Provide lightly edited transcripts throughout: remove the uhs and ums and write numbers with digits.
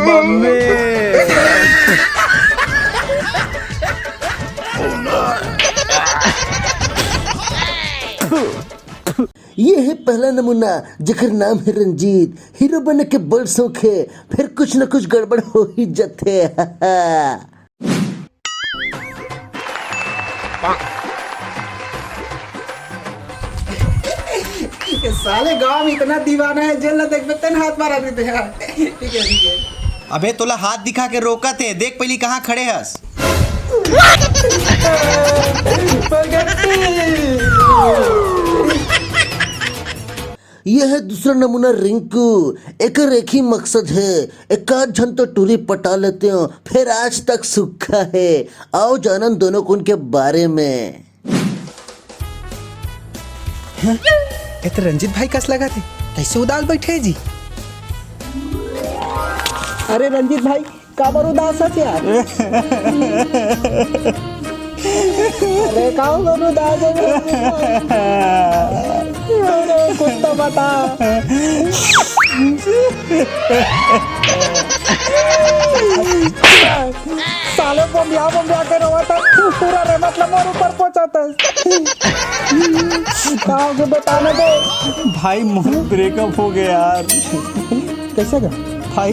Mummy ये है पहला नमूना जेकर नाम है रंजीत। हीरो बनने के बड़ शौक है, फिर कुछ न कुछ गड़बड़ हो ही जाते। साले गांव में इतना दीवाना है, जेल न देख तेन हाथ मारा देते हैं। ठीक है। अबे तोला हाथ दिखा के रोका थे, देख पहली कहाँ खड़े हस। यह है दूसरा नमूना रिंकू। एक ही मकसद है, एक आध जन तो टूरी पटा लेते हो, फिर आज तक सूखा है। आओ जानन दोनों को उनके बारे में। ये तो रंजीत भाई कस लगा थे, कैसे उदास बैठे जी। अरे रंजीत भाई काबर उदास है यार। अरे काबर उदास है, अरे कुछ तो बता। साले बम्बिया के रवा था, पूरा रहमत मोर ऊपर पहुंचा था। के बताने दे भाई मोर ब्रेकअप हो गया यार। कैसे का भाई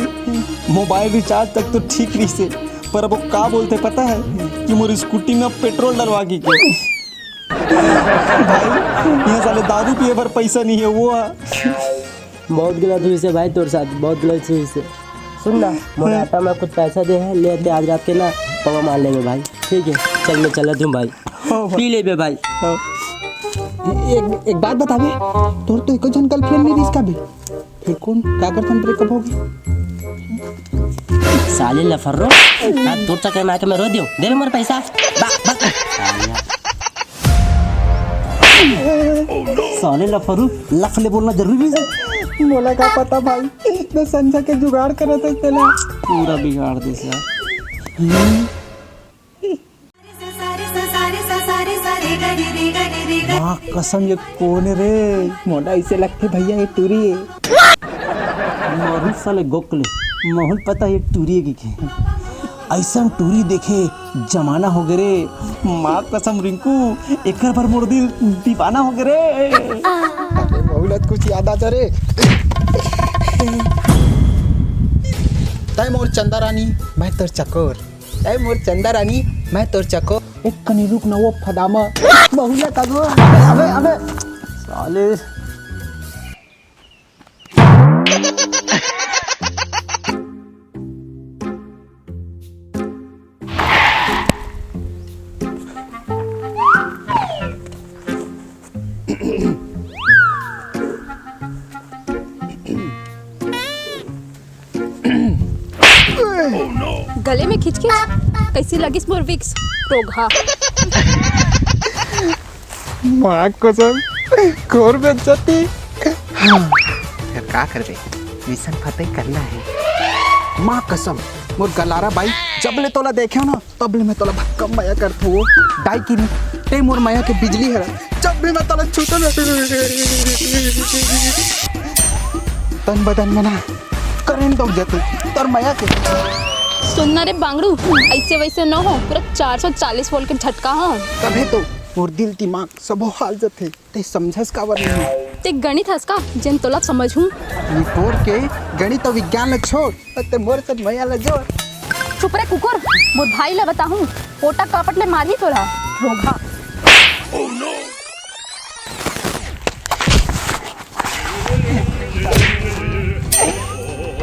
मोबाइल रिचार्ज तक तो ठीक रही से, पर अब वो का बोलते पता है कि मोर स्कूटी में पेट्रोल डलवा की के। भाई यहाँ साले दारू पिए पर पैसा नहीं है वो। बहुत गलत हुई से भाई, तोर साथ बहुत गलत हुई से। सुन ना, मोरे आटा में कुछ पैसा दे है, लेते आज रात के ना पवा मार लेंगे भाई। ठीक है चल मैं चला दूँ भाई, पी ले बे भाई। एक बात बता बे, तोर तो एक जन गर्लफ्रेंड नहीं इसका भी, फिर कौन क्या करता ब्रेकअप होगी। साले लफर्रो तोर चक्कर में आके मैं रो दियो, दे बे मोरे पैसा। साले लफरू लफले बोलना जरूरी है। मोला का पता भाई, मैं संजय के जुगाड़ करे थे तेला पूरा बिगाड़ दे यार। माँ कसम ये कौन है रे। मोला इसे लगते भैया ये टूरी है। मारू साले गोकले मोहन पता ये टूरी की के ऐसा टूरी देखे जमाना हो गए रे। माँ कसम रिंकू एक बार मोर दिल दीवाना हो गए रे। बहुत कुछ याद आ जा रे। तय मोर चंदा रानी मैं तोर चकोर, तय मोर चंदा रानी मैं तोर चकोर। एक कनी रुक ना वो फदामा बहुला कगो। अबे साले गले में खिंच कैसी लगी मोर विक्स टोघा। माँ कसम खोर बेइज्जती। फिर का कर दे, मिशन फतेह करना है। माँ कसम मोर गलारा भाई जब ले तोला देखे हो ना तब ले मैं तोला भक्का माया करता हूँ। डाई किरी ते मोर माया के बिजली है, जब भी मैं तोला छूता ना तन बदन में ना करंट दौड़ जाते तोर माया के। सुनना रे बांगड़ू, ऐसे वैसे न हो, पूरा 440 वोल्ट के झटका हो। तबे तो मोर दिल दिमाग सब हाल जाते, ते समझस कावर नहीं। ते गणित हस का जन तोला समझूं। ये तोर के गणित और विज्ञान ल छोड़, ते मोर से माया ल जोड़। चुप रे कुकुर, मोर भाई ला बताऊं, पोटा कापट ले मारी तोला रोगा।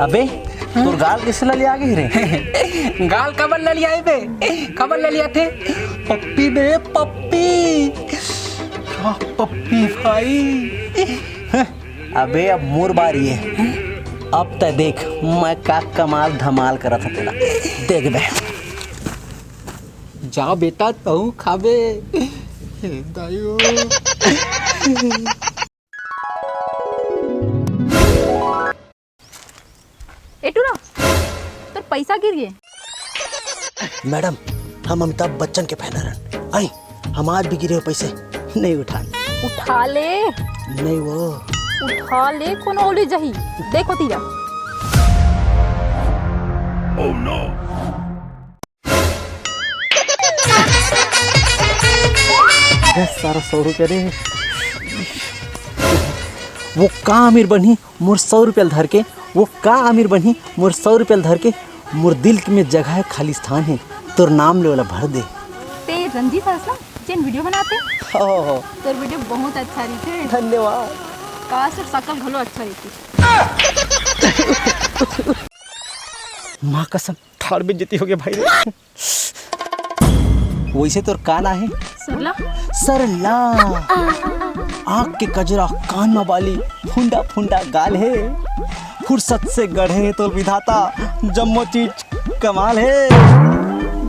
अबे तोर गाल किस ले लिया गई रे। गाल कबर ले लिया बे, कबर ले लिया थे पप्पी बे पप्पी। हाँ पप्पी भाई। अबे अब मोर बारी है, अब तय देख मैं का कमाल धमाल करा था तेरा, देख बे। जा बेटा तू खाबे दायो। एटूरा तो पैसा गिर गए। मैडम हम अमिताभ बच्चन के फैन हैं। आई हम आज भी गिरे हुए पैसे नहीं उठाए। उठा ले। नहीं वो उठा ले कोनो ओली जही देखो तीरा। सारा 100 रुपया रे। वो का अमीर बनी मोर 100 रुपया धर के, वो का अमीर बनी मोर 100 रुपया धर के। मोर दिल में जगह है, खाली स्थान है, तोर नाम ले वाला भर दे। ते रंजीत हस ना जिन वीडियो बनाते हो तोर वीडियो बहुत अच्छा रही थे। धन्यवाद। काश और सकल भलो अच्छा रही थी। माँ कसम ठाड़ बेइज्जती हो गया भाई रे। वैसे तोर का ना है? सरला सरला। आँख के कजरा, कान में बाली, फुंडा फुंडा गाल है। फुर्सत से गढ़े तो विधाता, जम्मो चीज कमाल है।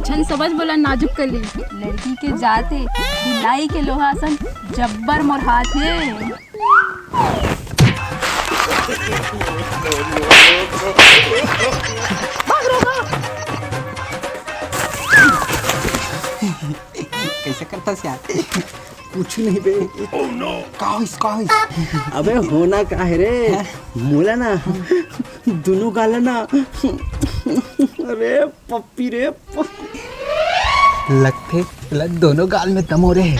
झन समझ बोला नाजुक कर ली लड़की के जाते ढिलाई के लोहासन जब्बर मोर हाथ है। कैसे करता यार? कुछ नहीं बे। काहिस अबे होना का है रे? मोला ना दोनों गाल ना। अरे पप्पी रे लगते लग दोनों गाल में दम हो रहे हैं।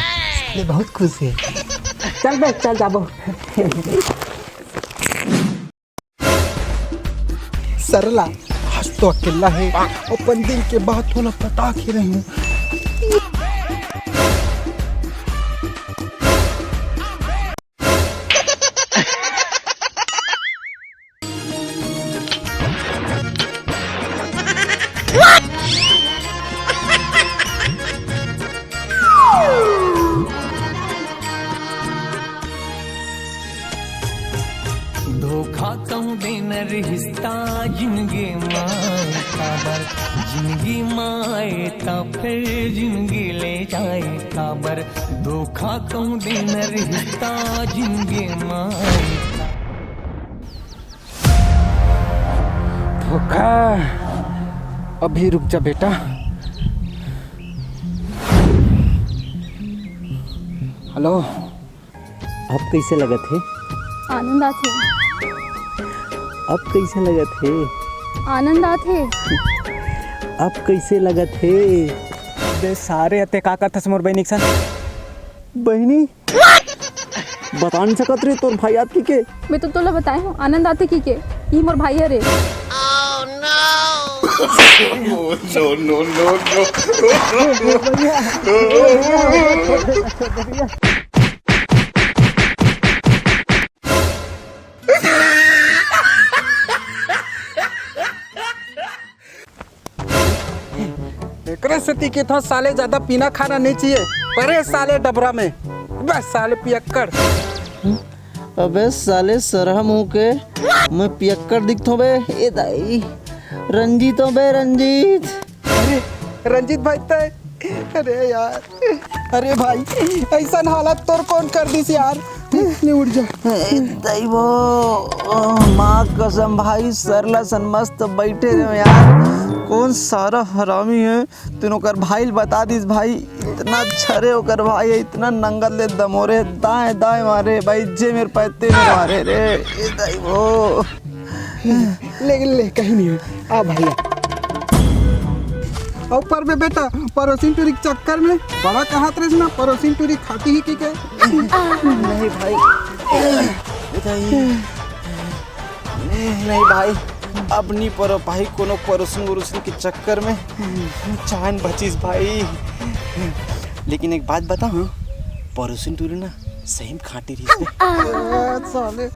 इसलिए बहुत खुश है। चल बे चल जाबो। सरला आज तो अकेला है, अपन दिल के बात थोड़ा पता के रहे हैं। धोखा कहूँ देना रिश्ता जिंदगी माए काबर, जिंदगी माए ता फिर जिंदगी ले जाए काबर। धोखा कहूँ देना रिश्ता जिंदगी माए। धोखा अभी रुक जा बेटा। हेलो, अब कैसे लगत है? आनंद आथे अब कैसे लगत है? आनंद आथे। अब कैसे लगत है? बे सारे अते का करथस मोर बहिनी के संग? बहिनी बता नहीं सकत रे तोर भाई आपकी के? मैं तो तोला बताए हूँ आनंद आथे की के ई मोर भाई है रे। सती के था साले ज्यादा पीना खाना नहीं चाहिए। परे साले डबरा में बस साले पियक्कड़। अबे साले सरहा मुंह के मैं पियक्कड़ दिखतो बे। ए दाई रंजीत हो बे रंजीत। अरे रंजीत भाई ते अरे यार, अरे भाई ऐसा हालत तोर कौन कर दी यार? नहीं उठ जा। दाई वो माँ कसम भाई सरला सन मस्त बैठे रहे यार। कौन सारा हरामी है तीनों कर भाई बता दीस भाई। इतना छरे होकर भाई है, इतना नंगल ले दमोरे दाएं दाएं मारे भाई जे मेरे पैते में मारे रे। ए दाई वो ले कहीं नहीं है। आ भाई ऊपर में बेटा परोसिन टूरी के चक्कर में बड़ा कहा थे ना परोसिन टूरी खाती ही की के। नहीं भाई नहीं भाई अपनी पर भाई कोनो परोसन वरोसन के चक्कर में जान बचीस भाई। लेकिन एक बात बता, हाँ परोसन टूरी ना सही में खाती रही साले